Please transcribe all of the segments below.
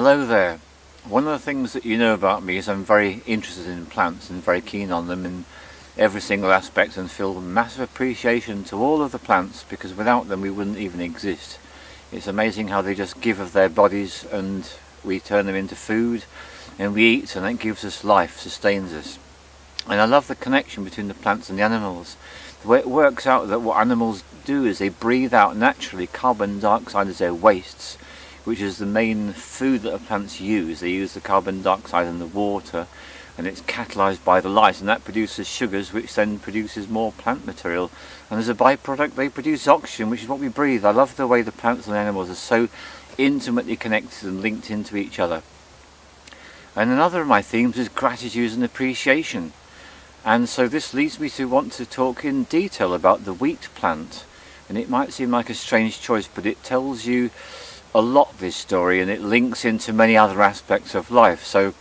Hello there. One of the things that you know about me is I'm very interested in plants and very keen on them in every single aspect, and feel massive appreciation to all of the plants, because without them we wouldn't even exist. It's amazing how they just give of their bodies and we turn them into food and we eat, and that gives us life, sustains us. And I love the connection between the plants and the animals. The way it works out that what animals do is they breathe out naturally carbon dioxide as their wastes, which is the main food that the plants use. They use the carbon dioxide in the water, and it's catalyzed by the light, and that produces sugars, which then produces more plant material, and as a byproduct they produce oxygen, which is what we breathe. I love the way the plants and animals are so intimately connected and linked into each other. And another of my themes is gratitude and appreciation, and so this leads me to want to talk in detail about the wheat plant. And it might seem like a strange choice, but it tells you a lot, this story, and it links into many other aspects of life. So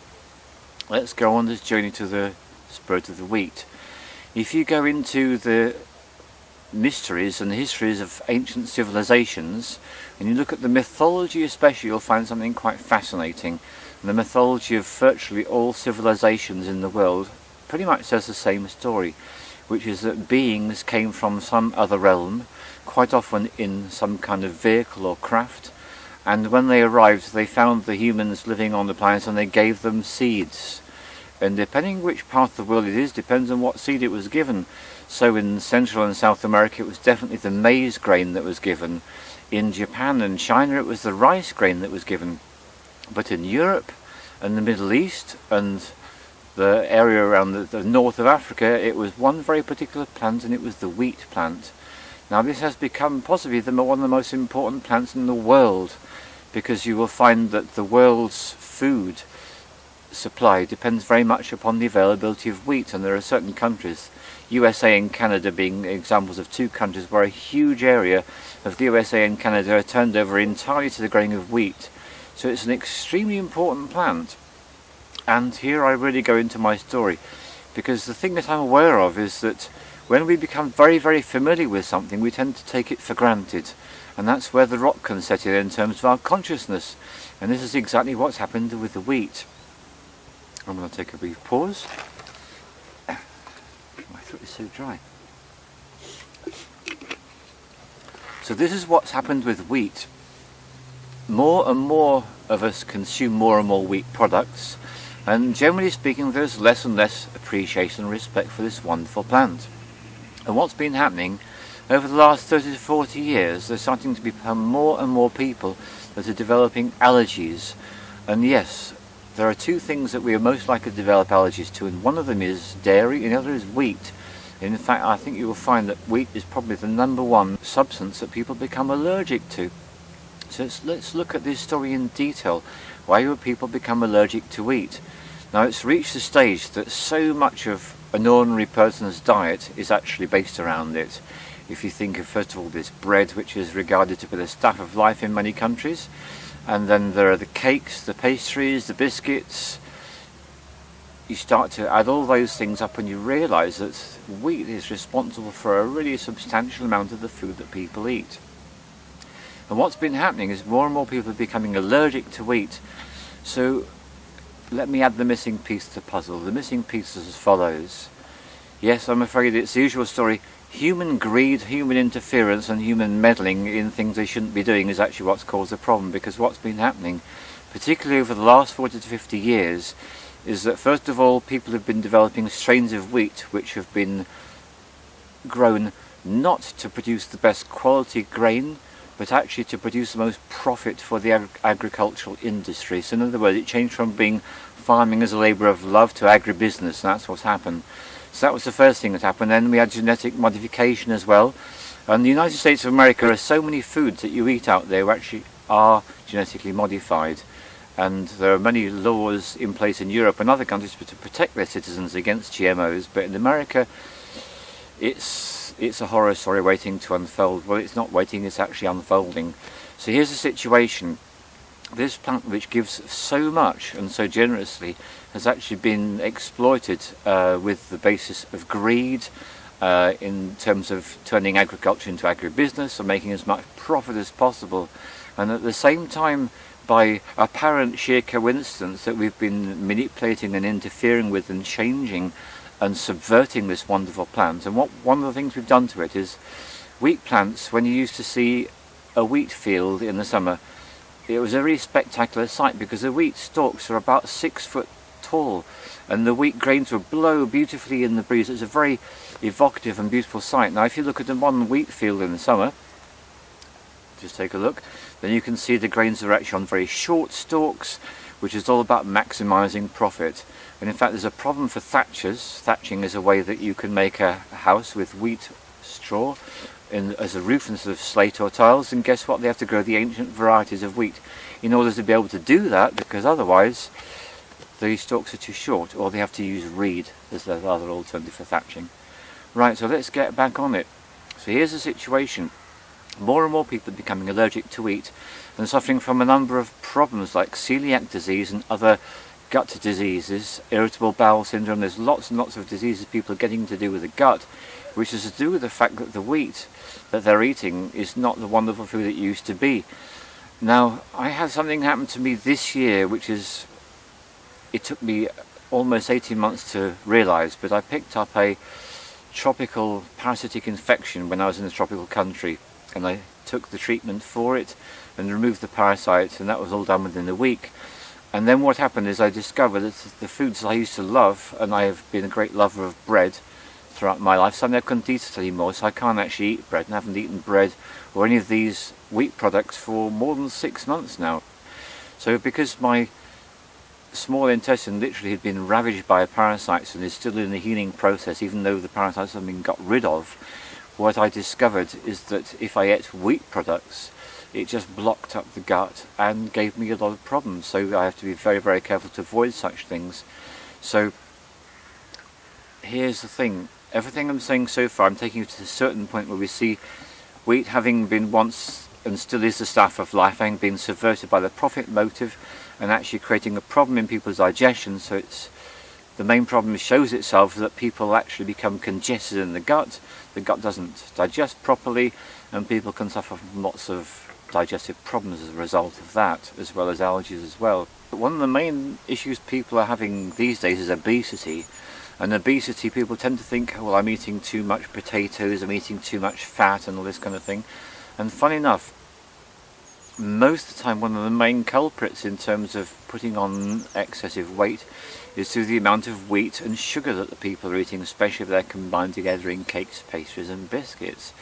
let's go on this journey to the spirit of the wheat. If you go into the mysteries and the histories of ancient civilizations, and you look at the mythology especially, you'll find something quite fascinating. And the mythology of virtually all civilizations in the world pretty much says the same story, which is that beings came from some other realm, quite often in some kind of vehicle or craft, and when they arrived they found the humans living on the planet, and they gave them seeds. And depending which part of the world it is, depends on what seed it was given. So in Central and South America it was definitely the maize grain that was given. In Japan and China it was the rice grain that was given. But in Europe and the Middle East and the area around the north of Africa, it was one very particular plant, and it was the wheat plant. Now this has become possibly one of the most important plants in the world, because you will find that the world's food supply depends very much upon the availability of wheat, and there are certain countries, USA and Canada being examples of two countries, where a huge area of the USA and Canada are turned over entirely to the growing of wheat. So it's an extremely important plant. And here I really go into my story, because the thing that I'm aware of is that when we become very, very familiar with something, we tend to take it for granted. And that's where the rot can set in terms of our consciousness. And this is exactly what's happened with the wheat. I'm going to take a brief pause. My throat is so dry. So this is what's happened with wheat. More and more of us consume more and more wheat products, and generally speaking there's less and less appreciation and respect for this wonderful plant. And what's been happening over the last 30 to 40 years, there's starting to become more and more people that are developing allergies. And yes, there are two things that we are most likely to develop allergies to, and one of them is dairy and the other is wheat. In fact, I think you will find that wheat is probably the #1 substance that people become allergic to. So let's look at this story in detail. Why would people become allergic to wheat? Now it's reached a stage that so much of an ordinary person's diet is actually based around it. If you think of, first of all, this bread, which is regarded to be the staff of life in many countries, and then there are the cakes, the pastries, the biscuits. You start to add all those things up and you realise that wheat is responsible for a really substantial amount of the food that people eat. And what's been happening is more and more people are becoming allergic to wheat. So let me add the missing piece to the puzzle. The missing piece is as follows. Yes, I'm afraid it's the usual story. Human greed, human interference and human meddling in things they shouldn't be doing is actually what's caused the problem, because what's been happening, particularly over the last 40 to 50 years, is that first of all people have been developing strains of wheat which have been grown not to produce the best quality grain, but actually to produce the most profit for the agricultural industry. So in other words, it changed from being farming as a labour of love to agribusiness, and that's what's happened. So that was the first thing that happened. Then we had genetic modification as well. And the United States of America, there are so many foods that you eat out there which actually are genetically modified. And there are many laws in place in Europe and other countries to protect their citizens against GMOs, but in America it's a horror story waiting to unfold. Well, it's not waiting, it's actually unfolding. So here's the situation. This plant, which gives so much and so generously, has actually been exploited with the basis of greed, in terms of turning agriculture into agribusiness and making as much profit as possible. And at the same time, by apparent sheer coincidence that we've been manipulating and interfering with and changing and subverting this wonderful plant. And one of the things we've done to it is wheat plants, when you used to see a wheat field in the summer, it was a really spectacular sight because the wheat stalks are about 6 foot tall and the wheat grains would blow beautifully in the breeze. It's a very evocative and beautiful sight. Now if you look at the modern wheat field in the summer, just take a look, then you can see the grains are actually on very short stalks, which is all about maximising profit. And in fact there's a problem for thatchers. Thatching is a way that you can make a house with wheat straw as a roof instead of slate or tiles, and guess what, they have to grow the ancient varieties of wheat in order to be able to do that, because otherwise the stalks are too short, or they have to use reed as their other alternative for thatching. Right, so let's get back on it. So here's the situation. More and more people are becoming allergic to wheat and suffering from a number of problems like celiac disease and other gut diseases, irritable bowel syndrome. There's lots and lots of diseases people are getting to do with the gut, which is to do with the fact that the wheat that they're eating is not the wonderful food it used to be. Now, I had something happen to me this year, which is, it took me almost 18 months to realise, but I picked up a tropical parasitic infection when I was in a tropical country, and I took the treatment for it and removed the parasites, and that was all done within a week. And then what happened is I discovered that the foods I used to love, and I have been a great lover of bread throughout my life, suddenly I couldn't eat it anymore, so I can't actually eat bread, and I haven't eaten bread or any of these wheat products for more than 6 months now. So because my small intestine literally had been ravaged by parasites and is still in the healing process, even though the parasites have been got rid of, what I discovered is that if I ate wheat products, it just blocked up the gut and gave me a lot of problems. So I have to be very, very careful to avoid such things. So here's the thing. Everything I'm saying so far, I'm taking it to a certain point where we see wheat having been once and still is the staff of life, having been subverted by the profit motive and actually creating a problem in people's digestion. So it's the main problem shows itself that people actually become congested in the gut doesn't digest properly, and people can suffer from lots of digestive problems as a result of that, as well as allergies as well. But one of the main issues people are having these days is obesity. And obesity, people tend to think, oh, well, I'm eating too much potatoes, I'm eating too much fat and all this kind of thing. And funny enough, most of the time one of the main culprits in terms of putting on excessive weight is through the amount of wheat and sugar that the people are eating, especially if they're combined together in cakes, pastries and biscuits.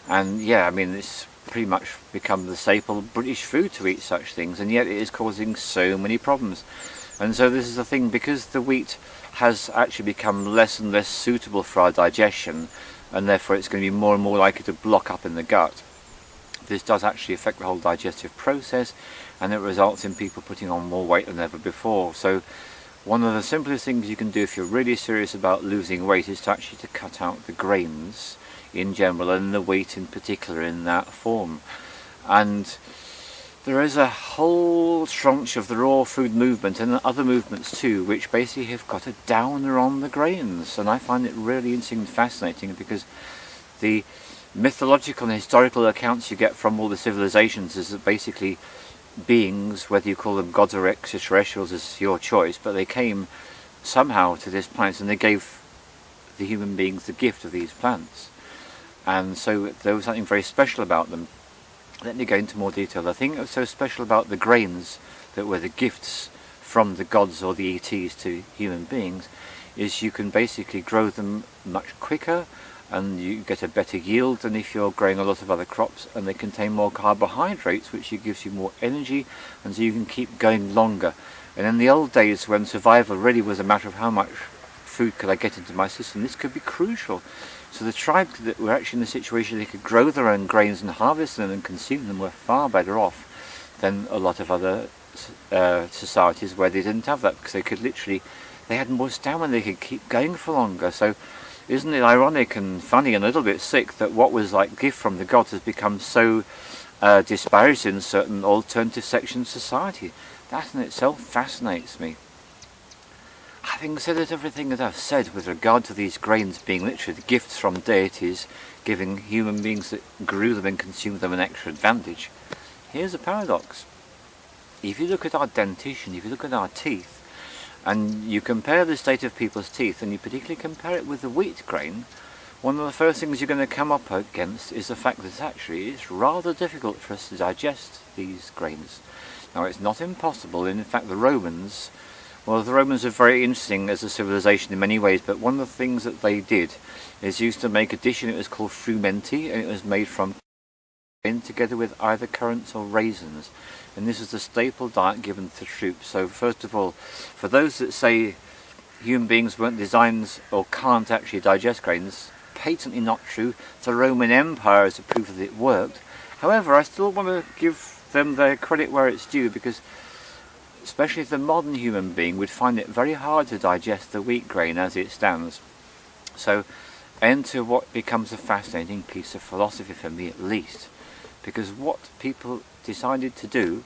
And yeah, I mean, it's pretty much become the staple British food to eat such things, and yet it is causing so many problems. And so this is the thing, because the wheat has actually become less and less suitable for our digestion, and therefore it's going to be more and more likely to block up in the gut. This does actually affect the whole digestive process, and it results in people putting on more weight than ever before. So one of the simplest things you can do if you're really serious about losing weight is to actually cut out the grains in general, and the wheat in particular in that form. And there is a whole tranche of the raw food movement and other movements too, which basically have got a downer on the grains, and I find it really interesting and fascinating, because the mythological and historical accounts you get from all the civilizations is that basically beings, whether you call them gods or extraterrestrials is your choice, but they came somehow to this planet and they gave the human beings the gift of these plants, and so there was something very special about them. Let me go into more detail. The thing that was so special about the grains that were the gifts from the gods or the ETs to human beings is you can basically grow them much quicker, and you get a better yield than if you're growing a lot of other crops, and they contain more carbohydrates, which gives you more energy, and so you can keep going longer. And in the old days, when survival really was a matter of how much food could I get into my system, this could be crucial. So the tribes that were actually in the situation they could grow their own grains and harvest them and consume them were far better off than a lot of other societies where they didn't have that, because they could literally, they had more stamina, they could keep going for longer. So isn't it ironic and funny and a little bit sick that what was like gift from the gods has become so disparaged in certain alternative sections of society? That in itself fascinates me. Having said that, everything that I've said with regard to these grains being literally the gifts from deities, giving human beings that grew them and consumed them an extra advantage, here's a paradox. if you look at our dentition, if you look at our teeth, and you compare the state of people's teeth, and you particularly compare it with the wheat grain, one of the first things you're going to come up against is the fact that actually it's rather difficult for us to digest these grains. Now, it's not impossible. In fact, the Romans are very interesting as a civilization in many ways, but one of the things that they did is used to make a dish, and it was called frumenti, and it was made from grain together with either currants or raisins. And this is the staple diet given to troops. So first of all, for those that say human beings weren't designed or can't actually digest grains, patently not true. The Roman Empire is a proof that it worked. However, I still want to give them their credit where it's due, because especially the modern human being would find it very hard to digest the wheat grain as it stands. So enter what becomes a fascinating piece of philosophy for me, at least, because what people decided to do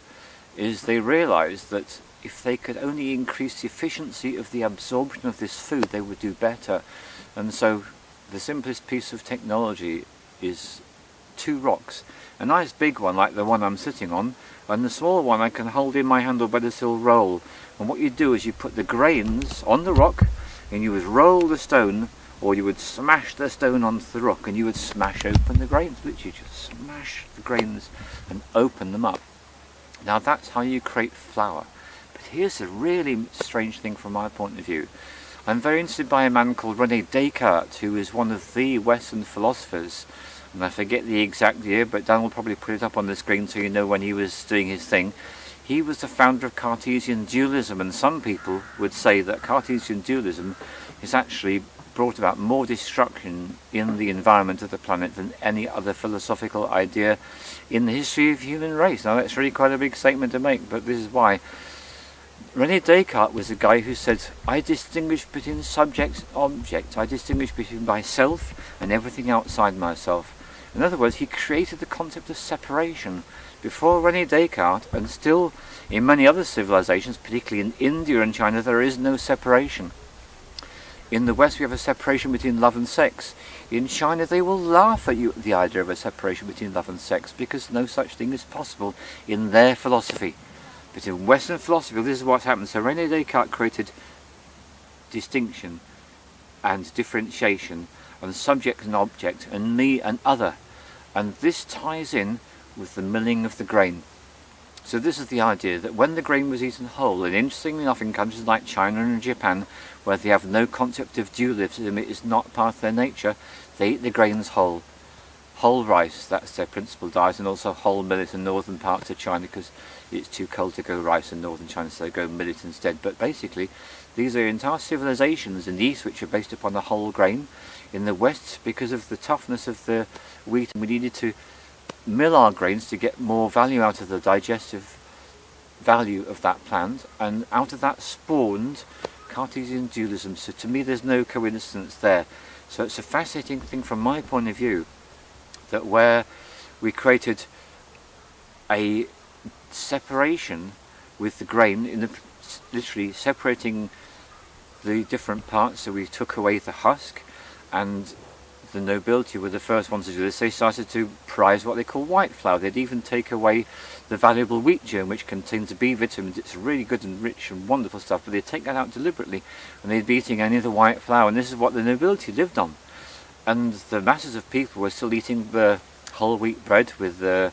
is they realized that if they could only increase the efficiency of the absorption of this food, they would do better. And so the simplest piece of technology is 2 rocks. A nice big one like the one I'm sitting on, and the smaller one I can hold in my hand or better still roll. And what you do is you put the grains on the rock, and you would roll the stone, or you would smash the stone onto the rock, and you would smash open the grains. Literally just smash the grains and open them up. Now that's how you create flour. But here's a really strange thing from my point of view. I'm very interested by a man called René Descartes, who is one of the Western philosophers, and I forget the exact year, but Dan will probably put it up on the screen so you know when he was doing his thing. He was the founder of Cartesian dualism, and some people would say that Cartesian dualism is actually brought about more destruction in the environment of the planet than any other philosophical idea in the history of human race. Now that's really quite a big statement to make, but this is why. René Descartes was a guy who said, I distinguish between subject and object. I distinguish between myself and everything outside myself. In other words, he created the concept of separation. Before René Descartes, and still in many other civilizations, particularly in India and China, there is no separation. In the West we have a separation between love and sex. In China they will laugh at you at the idea of a separation between love and sex, because no such thing is possible in their philosophy. But in Western philosophy, this is what happened. So René Descartes created distinction and differentiation, and subject and object, and me and other. And this ties in with the milling of the grain. So this is the idea that when the grain was eaten whole, and interestingly enough in countries like China and Japan, where they have no concept of dualism, it is not part of their nature, they eat the grains whole. Whole rice, that's their principal diet, and also whole millet in northern parts of China, because it's too cold to go rice in northern China, so they go millet instead. But basically, these are entire civilizations in the East which are based upon the whole grain. In the West, because of the toughness of the wheat, we needed to mill our grains to get more value out of the digestive value of that plant, and out of that spawned Cartesian dualism. So to me there's no coincidence there. So it's a fascinating thing from my point of view, that where we created a separation with the grain, in the, literally separating the different parts, so we took away the husk, and the nobility were the first ones to do this. They started to prize what they call white flour. They'd even take away the valuable wheat germ, which contains B vitamins. It's really good and rich and wonderful stuff, but they'd take that out deliberately, and they'd be eating any of the white flour, and this is what the nobility lived on. And the masses of people were still eating the whole wheat bread with the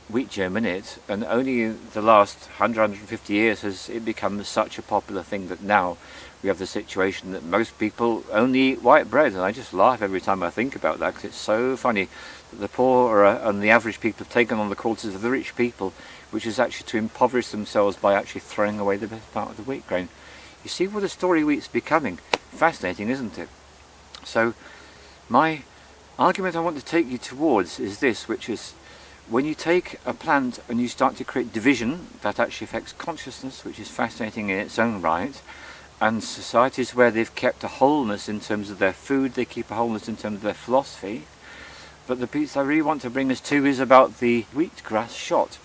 wheat germ in it, and only in the last 100-150 years has it become such a popular thing that now we have the situation that most people only eat white bread. And I just laugh every time I think about that, because it's so funny that the poor and the average people have taken on the causes of the rich people, which is actually to impoverish themselves by actually throwing away the best part of the wheat grain. You see what a story wheat's becoming. Fascinating, isn't it? So my argument I want to take you towards is this, which is, when you take a plant and you start to create division, that actually affects consciousness, which is fascinating in its own right. And societies where they've kept a wholeness in terms of their food, they keep a wholeness in terms of their philosophy. But the piece I really want to bring us to is about the wheatgrass shot.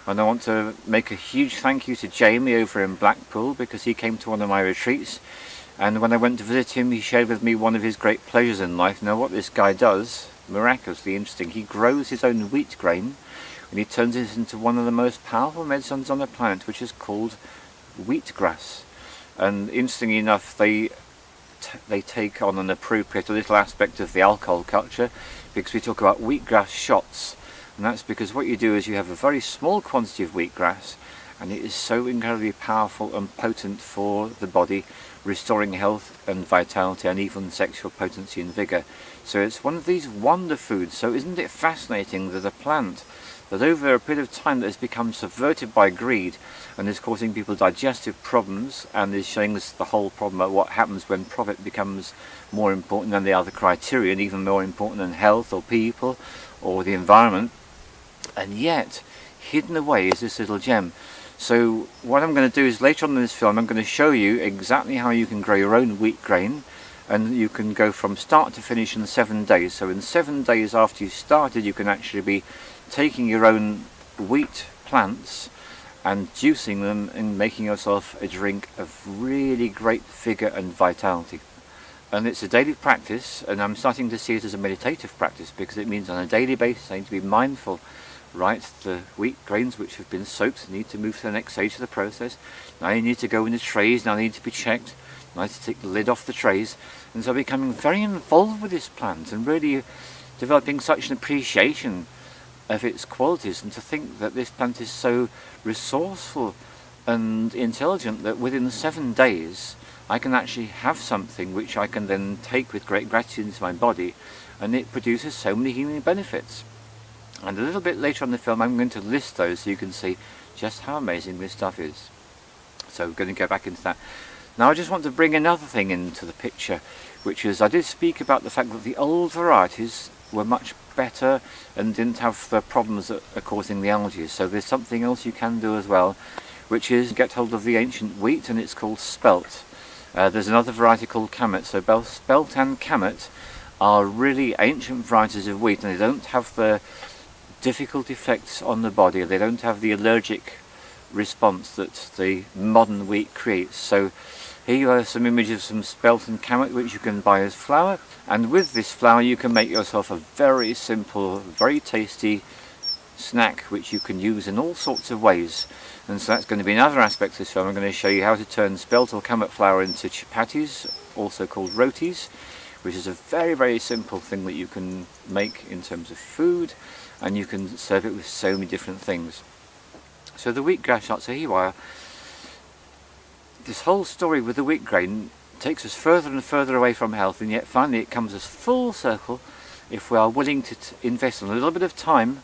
And I want to make a huge thank you to Jamie over in Blackpool, because he came to one of my retreats, and when I went to visit him he shared with me one of his great pleasures in life. Now what this guy does, miraculously interesting, he grows his own wheat grain, and he turns it into one of the most powerful medicines on the planet, which is called wheatgrass. And interestingly enough, they take on an appropriate little aspect of the alcohol culture, because we talk about wheatgrass shots, and that's because what you do is you have a very small quantity of wheatgrass, and it is so incredibly powerful and potent for the body, restoring health and vitality and even sexual potency and vigour. So it's one of these wonder foods. So isn't it fascinating that a plant that over a period of time that has become subverted by greed and is causing people digestive problems, and is showing us the whole problem of what happens when profit becomes more important than the other criteria, and even more important than health or people or the environment, and yet hidden away is this little gem. So what I'm going to do is later on in this film I'm going to show you exactly how you can grow your own wheat grain, and you can go from start to finish in 7 days. So in 7 days after you started, you can actually be taking your own wheat plants and juicing them and making yourself a drink of really great vigour and vitality. And it's a daily practice, and I'm starting to see it as a meditative practice, because it means on a daily basis I need to be mindful. Right, the wheat grains which have been soaked need to move to the next stage of the process. Now you need to go in the trays, now they need to be checked. Now I need to take the lid off the trays. And so becoming very involved with this plant and really developing such an appreciation of its qualities, and to think that this plant is so resourceful and intelligent that within 7 days I can actually have something which I can then take with great gratitude into my body, and it produces so many healing benefits. And a little bit later on in the film I'm going to list those so you can see just how amazing this stuff is. So we're going to go back into that. Now I just want to bring another thing into the picture, which is I did speak about the fact that the old varieties were much better and didn't have the problems that are causing the algae. So there's something else you can do as well, which is get hold of the ancient wheat, and it's called spelt. There's another variety called kammet. So both spelt and kammet are really ancient varieties of wheat, and they don't have the difficult effects on the body. They don't have the allergic response that the modern wheat creates. So here you have some images of some spelt and kammet which you can buy as flour, and with this flour you can make yourself a very simple, very tasty snack which you can use in all sorts of ways. And so that's going to be another aspect of this film. I'm going to show you how to turn spelt or kammet flour into chapatis, also called rotis, which is a very, very simple thing that you can make in terms of food, and you can serve it with so many different things. So the wheatgrass shots, so here you are. This whole story with the wheat grain takes us further and further away from health, and yet finally it comes as full circle if we are willing to invest in a little bit of time.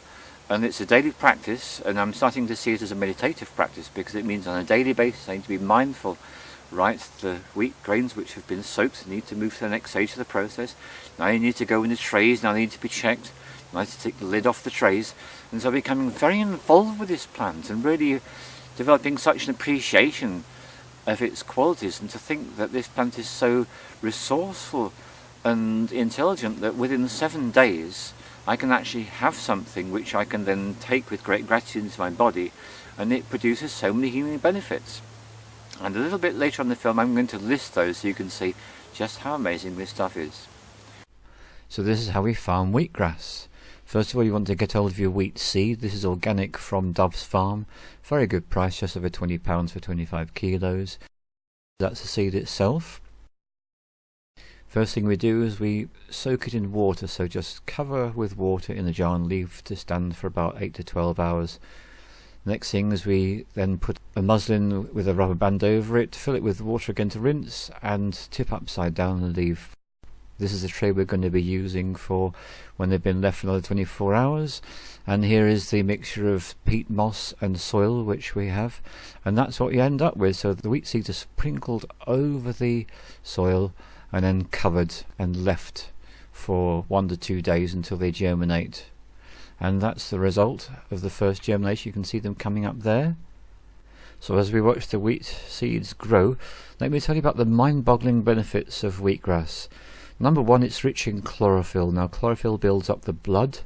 And it's a daily practice, and I'm starting to see it as a meditative practice, because it means on a daily basis I need to be mindful. Right, the wheat grains which have been soaked need to move to the next stage of the process. Now you need to go in the trays, now they need to be checked. Now I need to take the lid off the trays. And so becoming very involved with this plant and really developing such an appreciation of its qualities, and to think that this plant is so resourceful and intelligent that within 7 days I can actually have something which I can then take with great gratitude into my body, and it produces so many healing benefits. And a little bit later on in the film I'm going to list those so you can see just how amazing this stuff is. So this is how we farm wheatgrass. First of all, you want to get hold of your wheat seed. This is organic from Dove's farm. Very good price, just over £20 for 25 kilos. That's the seed itself. First thing we do is we soak it in water, so just cover with water in a jar and leave to stand for about 8 to 12 hours. Next thing is we then put a muslin with a rubber band over it, fill it with water again to rinse, and tip upside down and leave. This is the tray we're going to be using for when they've been left for another 24 hours. And here is the mixture of peat moss and soil which we have, and that's what you end up with. So the wheat seeds are sprinkled over the soil and then covered and left for 1 to 2 days until they germinate. And that's the result of the first germination. You can see them coming up there. So as we watch the wheat seeds grow, let me tell you about the mind-boggling benefits of wheatgrass. Number one, it's rich in chlorophyll. Now chlorophyll builds up the blood,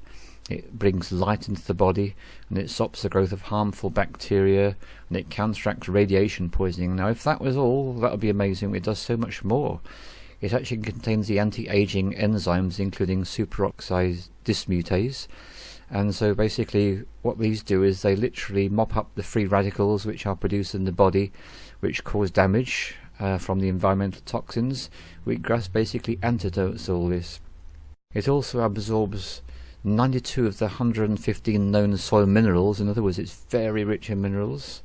it brings light into the body, and it stops the growth of harmful bacteria, and it counteracts radiation poisoning. Now if that was all, that would be amazing. It does so much more. It actually contains the anti-aging enzymes including superoxide dismutase, And so basically what these do is they literally mop up the free radicals which are produced in the body, which cause damage from the environmental toxins. Wheatgrass basically antidotes all this. It also absorbs 92 of the 115 known soil minerals. In other words, it's very rich in minerals.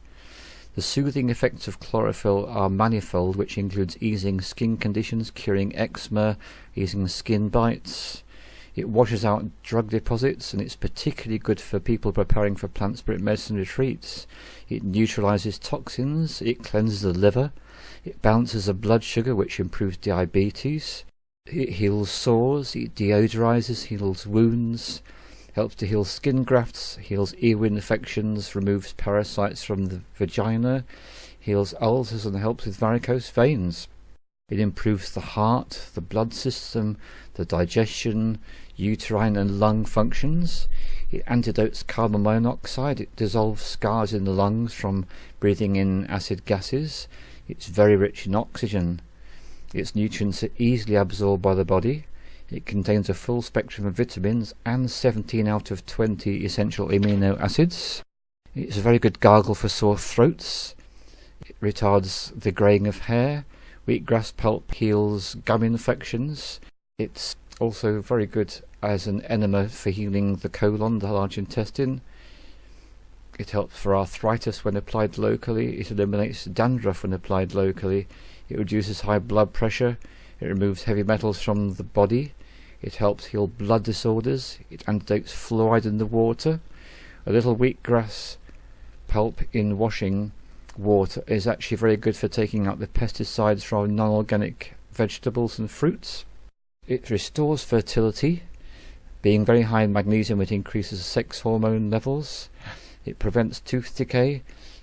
The soothing effects of chlorophyll are manifold, which includes easing skin conditions, curing eczema, easing skin bites. It washes out drug deposits, and it's particularly good for people preparing for plant spirit medicine retreats. It neutralizes toxins, it cleanses the liver, it balances the blood sugar, which improves diabetes. It heals sores, it deodorizes, heals wounds, helps to heal skin grafts, heals ear infections, removes parasites from the vagina, heals ulcers and helps with varicose veins. It improves the heart, the blood system, the digestion, uterine and lung functions. It antidotes carbon monoxide. It dissolves scars in the lungs from breathing in acid gases. It's very rich in oxygen. Its nutrients are easily absorbed by the body. It contains a full spectrum of vitamins and 17 out of 20 essential amino acids. It's a very good gargle for sore throats. It retards the greying of hair. Wheatgrass pulp heals gum infections. It's also very good as an enema for healing the colon, the large intestine. It helps for arthritis when applied locally. It eliminates dandruff when applied locally. It reduces high blood pressure. It removes heavy metals from the body. It helps heal blood disorders. It antidotes fluoride in the water. A little wheatgrass pulp in washing water is actually very good for taking out the pesticides from non-organic vegetables and fruits. It restores fertility. Being very high in magnesium, it increases sex hormone levels. It prevents tooth decay,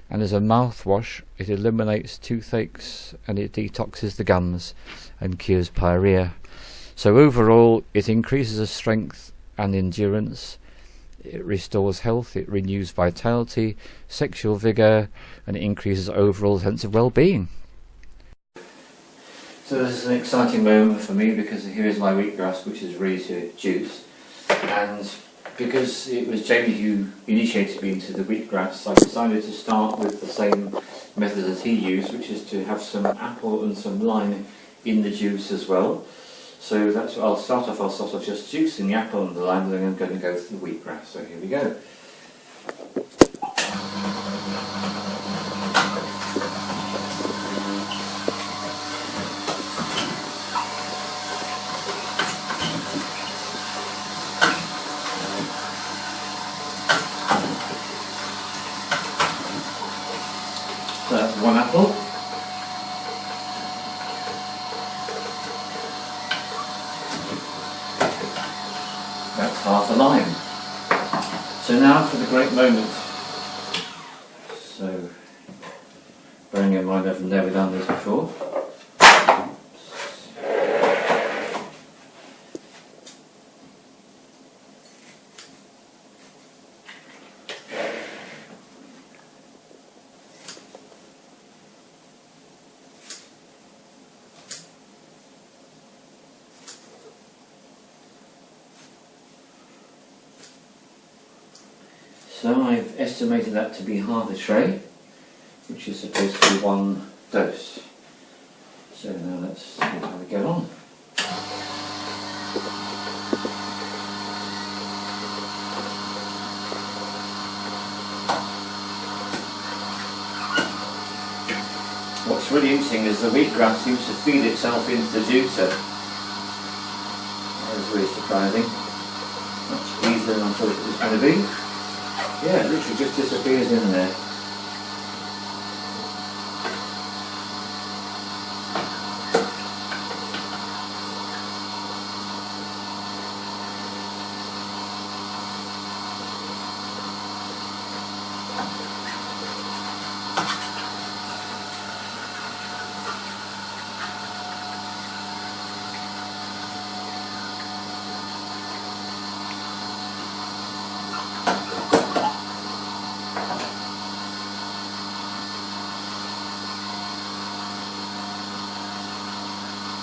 and as a mouthwash it eliminates toothaches and it detoxes the gums and cures pyorrhea. So overall it increases the strength and endurance. It restores health, it renews vitality, sexual vigour, and it increases overall sense of well-being. So this is an exciting moment for me because here is my wheatgrass which is ready to juice, and because it was Jamie who initiated me into the wheatgrass, I decided to start with the same method that he used, which is to have some apple and some lime in the juice as well. So that's what I'll start off just juicing the apple and the lime, and then I'm going to go to the wheatgrass. So here we go. So that's one apple. That's half a lime. So now for the great moment. So, bearing in mind I've never done this before. So I've estimated that to be half a tray, which is supposed to be one dose. So now let's see how we get on. What's really interesting is the wheatgrass seems to feed itself into the juicer. That is really surprising. Much easier than I thought it was going to be. Yeah, it literally just disappears in there.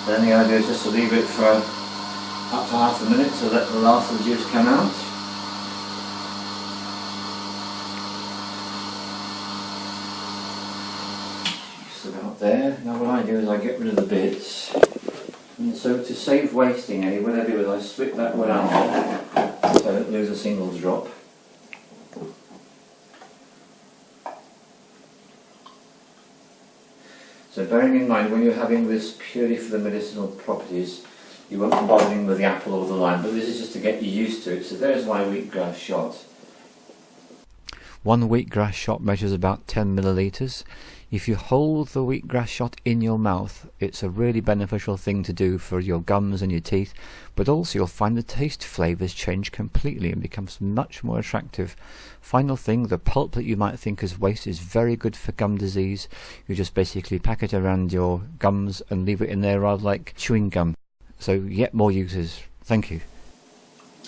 Then the idea is just to leave it for up to half a minute to let the last of the juice come out. shot there. Now what I do is I get rid of the bits. And so to save wasting any, what I do is I split that one out so I don't lose a single drop. So bearing in mind when you're having this purely for the medicinal properties, you won't be bothering with the apple or the lime, but this is just to get you used to it. So there's my wheatgrass shot. One wheatgrass shot measures about 10 millilitres. If you hold the wheatgrass shot in your mouth, it's a really beneficial thing to do for your gums and your teeth, but also you'll find the taste flavours change completely and becomes much more attractive. Final thing, the pulp that you might think is waste is very good for gum disease. You just basically pack it around your gums and leave it in there rather like chewing gum. So yet more uses. Thank you.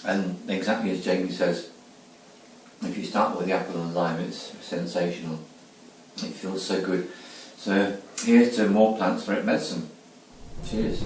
And exactly as Jamie says, if you start with the apple and lime, it's sensational. It feels so good. So here's to more plants for medicine. Cheers.